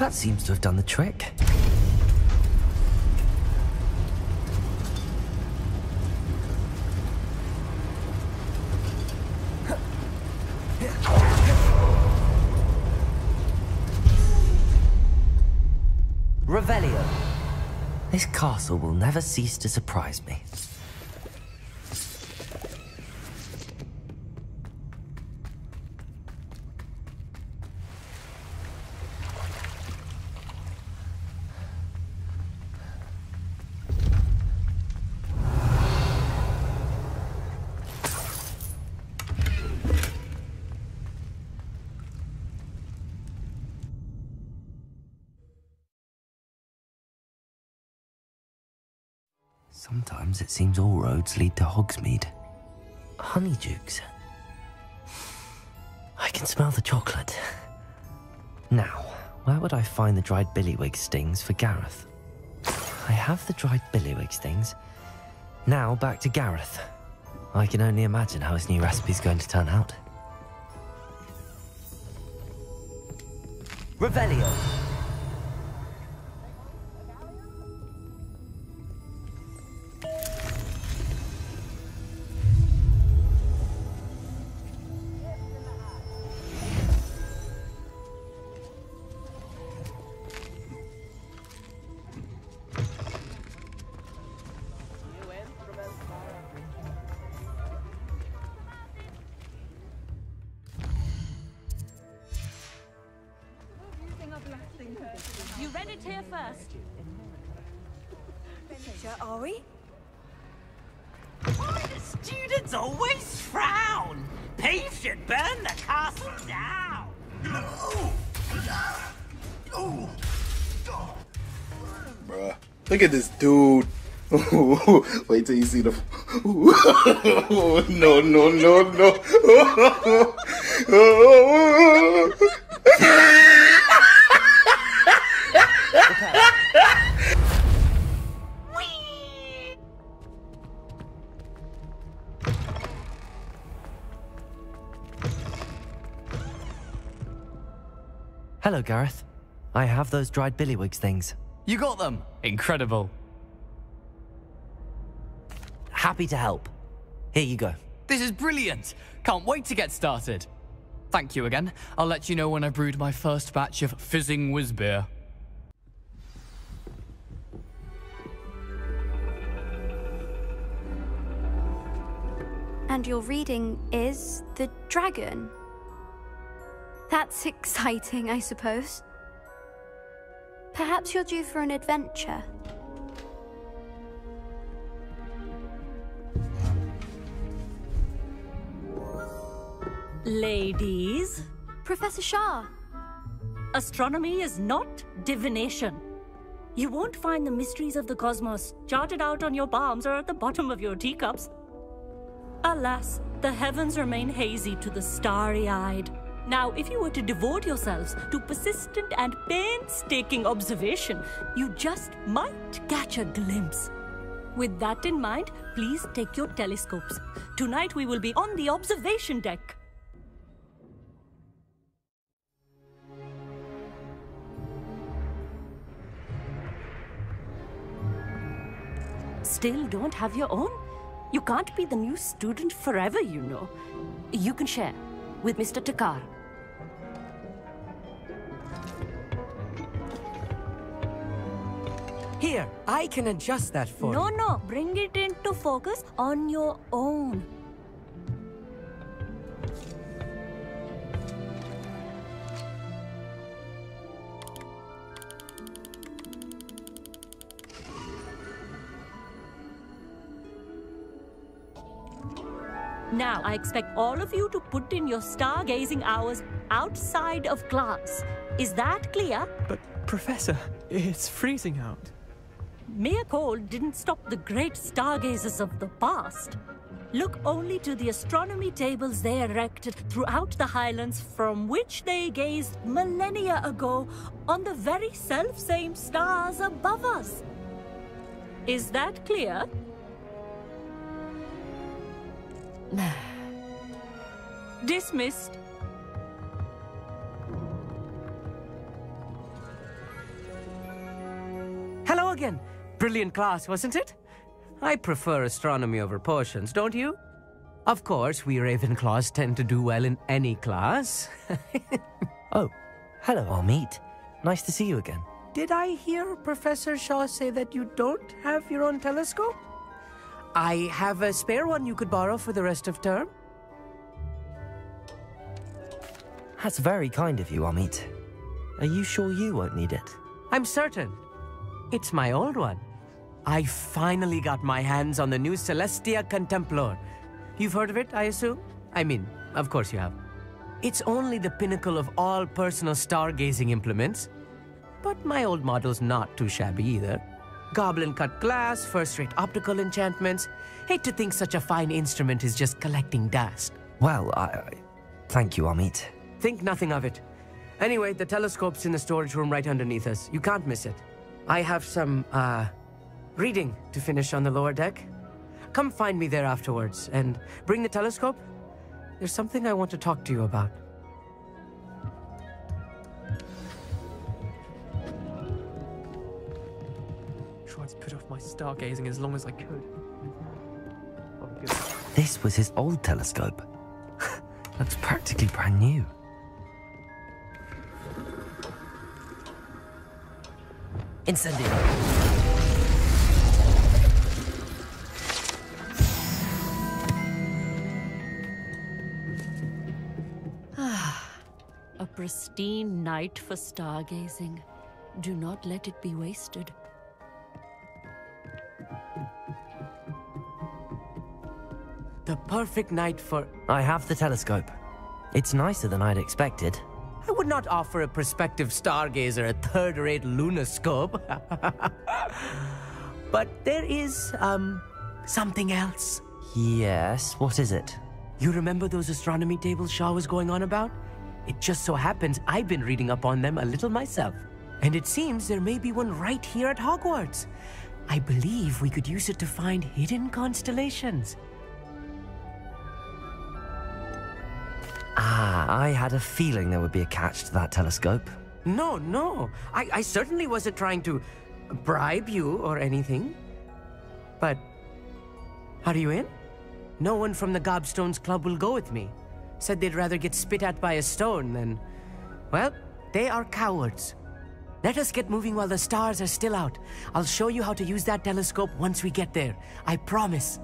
That seems to have done the trick. Revelio. This castle will never cease to surprise me. Sometimes it seems all roads lead to Hogsmeade. Honeydukes. I can smell the chocolate. Now, where would I find the dried billywig stings for Gareth? I have the dried billywig stings. Now back to Gareth. I can only imagine how his new recipe's going to turn out. Revelio. You read it here first. Are we? Why do students always frown? Peeves should burn the castle down. Bruh, look at this dude. Wait till you see the. No, no, no, no. Hello, Gareth. I have those dried billywig things. You got them? Incredible. Happy to help. Here you go. This is brilliant. Can't wait to get started. Thank you again. I'll let you know when I brewed my first batch of fizzing whiz beer. And your reading is The Dragon. That's exciting, I suppose. Perhaps you're due for an adventure. Ladies, Professor Shah. astronomy is not divination. You won't find the mysteries of the cosmos charted out on your palms or at the bottom of your teacups. Alas, the heavens remain hazy to the starry-eyed. Now, if you were to devote yourselves to persistent and painstaking observation, you just might catch a glimpse. With that in mind, please take your telescopes. Tonight we will be on the observation deck. Still don't have your own? You can't be the new student forever, you know. You can share with Mr. Takar. Here, I can adjust that for you. No, bring it into focus on your own. Now, I expect all of you to put in your stargazing hours outside of class. Is that clear? But, Professor, it's freezing out. Mere cold didn't stop the great stargazers of the past. Look only to the astronomy tables they erected throughout the Highlands from which they gazed millennia ago on the very self-same stars above us. Is that clear? Dismissed. again. Brilliant class, wasn't it? I prefer astronomy over potions, don't you? Of course, we Ravenclaws tend to do well in any class. Oh, hello, Amit. Nice to see you again. Did I hear Professor Shaw say that you don't have your own telescope? I have a spare one you could borrow for the rest of term. That's very kind of you, Amit. Are you sure you won't need it? I'm certain. It's my old one. I finally got my hands on the new Celestia Contemplor. You've heard of it, I assume? I mean, of course you have. It's only the pinnacle of all personal stargazing implements. But my old model's not too shabby either. Goblin-cut glass, first-rate optical enchantments. Hate to think such a fine instrument is just collecting dust. Well, thank you, Amit. Think nothing of it. Anyway, the telescope's in the storage room right underneath us. You can't miss it. I have some, reading to finish on the lower deck. Come find me there afterwards, and bring the telescope. There's something I want to talk to you about. Tried to put off my stargazing as long as I could. This was his old telescope. Looks practically brand new. Incendio. A pristine night for stargazing. Do not let it be wasted. The perfect night for... I have the telescope. It's nicer than I'd expected. I would not offer a prospective stargazer a third-rate lunoscope. But there is, something else. Yes, what is it? You remember those astronomy tables Shaw was going on about? It just so happens I've been reading up on them a little myself. And it seems there may be one right here at Hogwarts. I believe we could use it to find hidden constellations. I had a feeling there would be a catch to that telescope. No. I certainly wasn't trying to bribe you or anything. But, are you in? No one from the Gobstones Club will go with me. Said they'd rather get spit at by a stone than... Well, they are cowards. Let us get moving while the stars are still out. I'll show you how to use that telescope once we get there. I promise.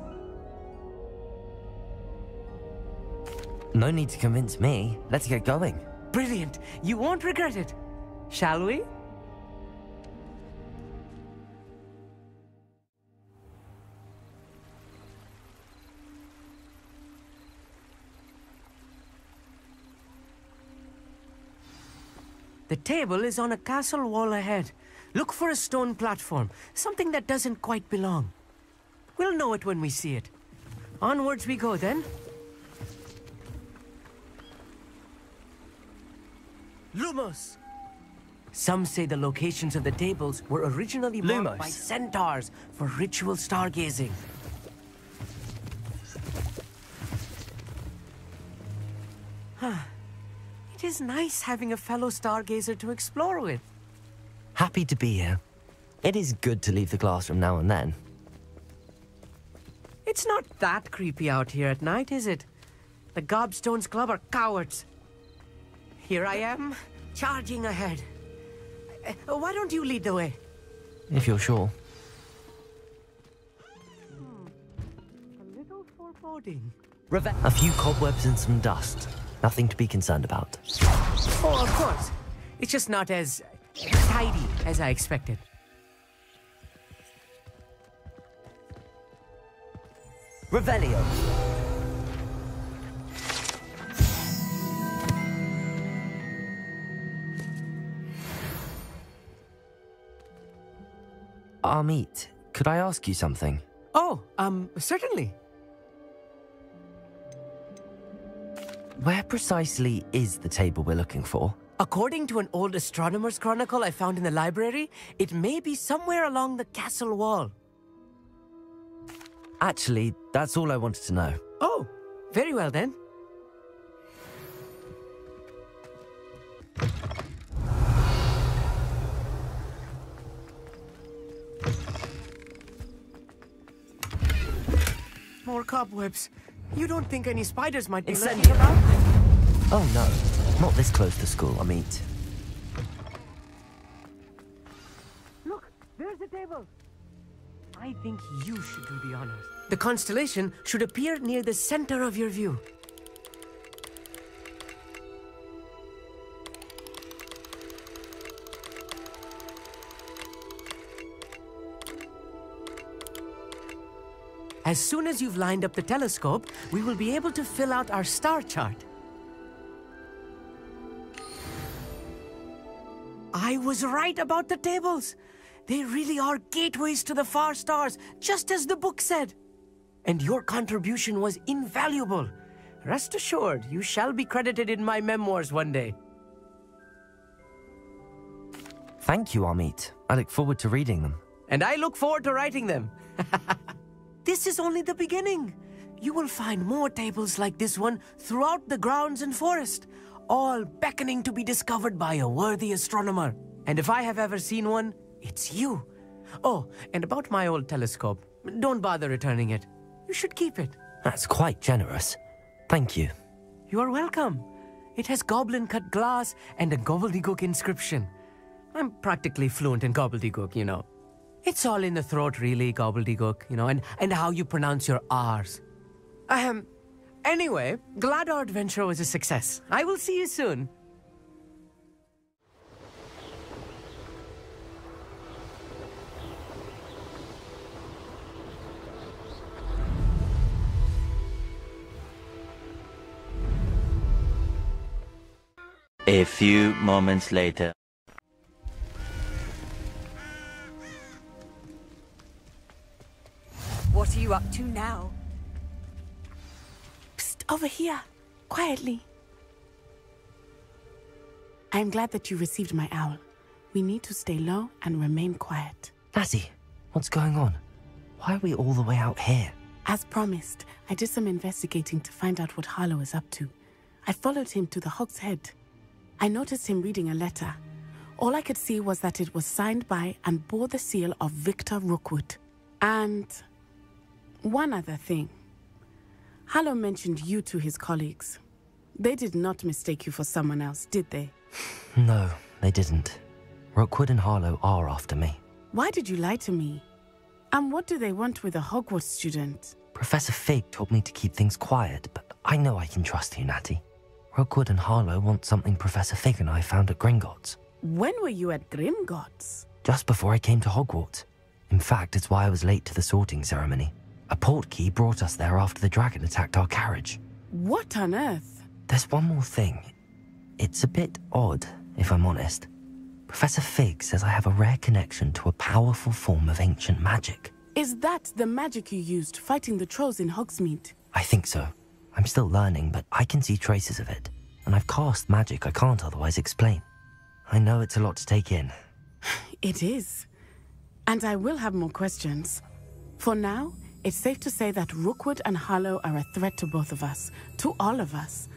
No need to convince me. Let's get going. Brilliant. You won't regret it. Shall we? The table is on a castle wall ahead. Look for a stone platform, something that doesn't quite belong. We'll know it when we see it. Onwards we go then. Lumos! Some say the locations of the tables were originally marked by centaurs for ritual stargazing. It is nice having a fellow stargazer to explore with. Happy to be here. It is good to leave the classroom now and then. It's not that creepy out here at night, is it? The Gobstones Club are cowards. Here I am, charging ahead. Why don't you lead the way? If you're sure. A little foreboding. A few cobwebs and some dust. Nothing to be concerned about. Oh, of course. It's just not as tidy as I expected. Revelio. Amit, could I ask you something? Oh, certainly. Where precisely is the table we're looking for? According to an old astronomer's chronicle I found in the library, it may be somewhere along the castle wall. Actually, that's all I wanted to know. Oh, very well then. More cobwebs. You don't think any spiders might be lurking Incendio. around? Oh no, not this close to school, Amit. Look, there's the table. I think you should do the honors. The constellation should appear near the center of your view. As soon as you've lined up the telescope, we will be able to fill out our star chart. I was right about the tables. They really are gateways to the far stars, just as the book said. And your contribution was invaluable. Rest assured, you shall be credited in my memoirs one day. Thank you, Amit. I look forward to reading them. And I look forward to writing them. This is only the beginning. You will find more tables like this one throughout the grounds and forest, all beckoning to be discovered by a worthy astronomer. And if I have ever seen one, it's you. Oh, and about my old telescope, don't bother returning it. You should keep it. That's quite generous. Thank you. You're welcome. It has goblin-cut glass and a gobbledygook inscription. I'm practically fluent in gobbledygook, you know. It's all in the throat, really, gobbledygook, you know, and how you pronounce your R's. Anyway, glad our adventure was a success. I will see you soon. A few moments later. What are you up to now? Psst, over here. Quietly. I am glad that you received my owl. We need to stay low and remain quiet. Natty, what's going on? Why are we all the way out here? As promised, I did some investigating to find out what Harlow is up to. I followed him to the Hog's Head. I noticed him reading a letter. All I could see was that it was signed by and bore the seal of Victor Rookwood. And one other thing. Harlow mentioned you to his colleagues. They did not mistake you for someone else, did they? No, they didn't. Rookwood and Harlow are after me. Why did you lie to me? And what do they want with a Hogwarts student? Professor Fig told me to keep things quiet, but I know I can trust you, Natty. Rookwood and Harlow want something Professor Fig and I found at Gringotts. When were you at Gringotts? Just before I came to Hogwarts. In fact, it's why I was late to the sorting ceremony. A portkey brought us there after the dragon attacked our carriage. What on earth? There's one more thing. It's a bit odd, if I'm honest. Professor Fig says I have a rare connection to a powerful form of ancient magic. Is that the magic you used fighting the trolls in Hogsmeade? I think so. I'm still learning, but I can see traces of it. And I've cast magic I can't otherwise explain. I know it's a lot to take in. It is. And I will have more questions. For now, it's safe to say that Rookwood and Harlow are a threat to both of us, to all of us.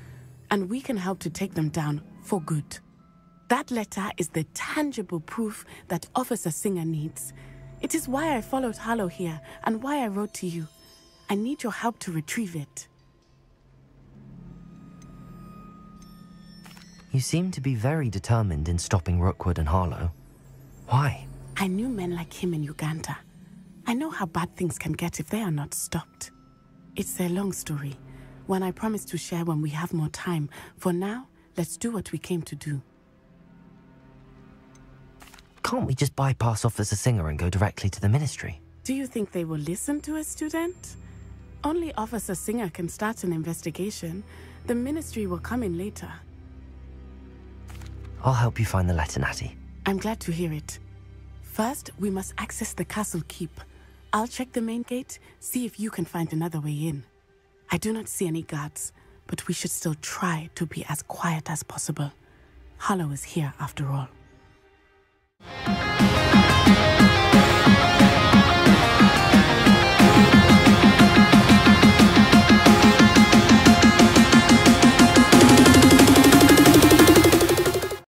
And we can help to take them down for good. That letter is the tangible proof that Officer Singer needs. It is why I followed Harlow here and why I wrote to you. I need your help to retrieve it. You seem to be very determined in stopping Rookwood and Harlow. Why? I knew men like him in Uganda. I know how bad things can get if they are not stopped. It's a long story, one I promise to share when we have more time. For now, let's do what we came to do. Can't we just bypass Officer Singer and go directly to the Ministry? Do you think they will listen to a student? Only Officer Singer can start an investigation. The Ministry will come in later. I'll help you find the letter, Natty. I'm glad to hear it. First, we must access the castle keep. I'll check the main gate, see if you can find another way in. I do not see any guards, but we should still try to be as quiet as possible. Harlow is here after all.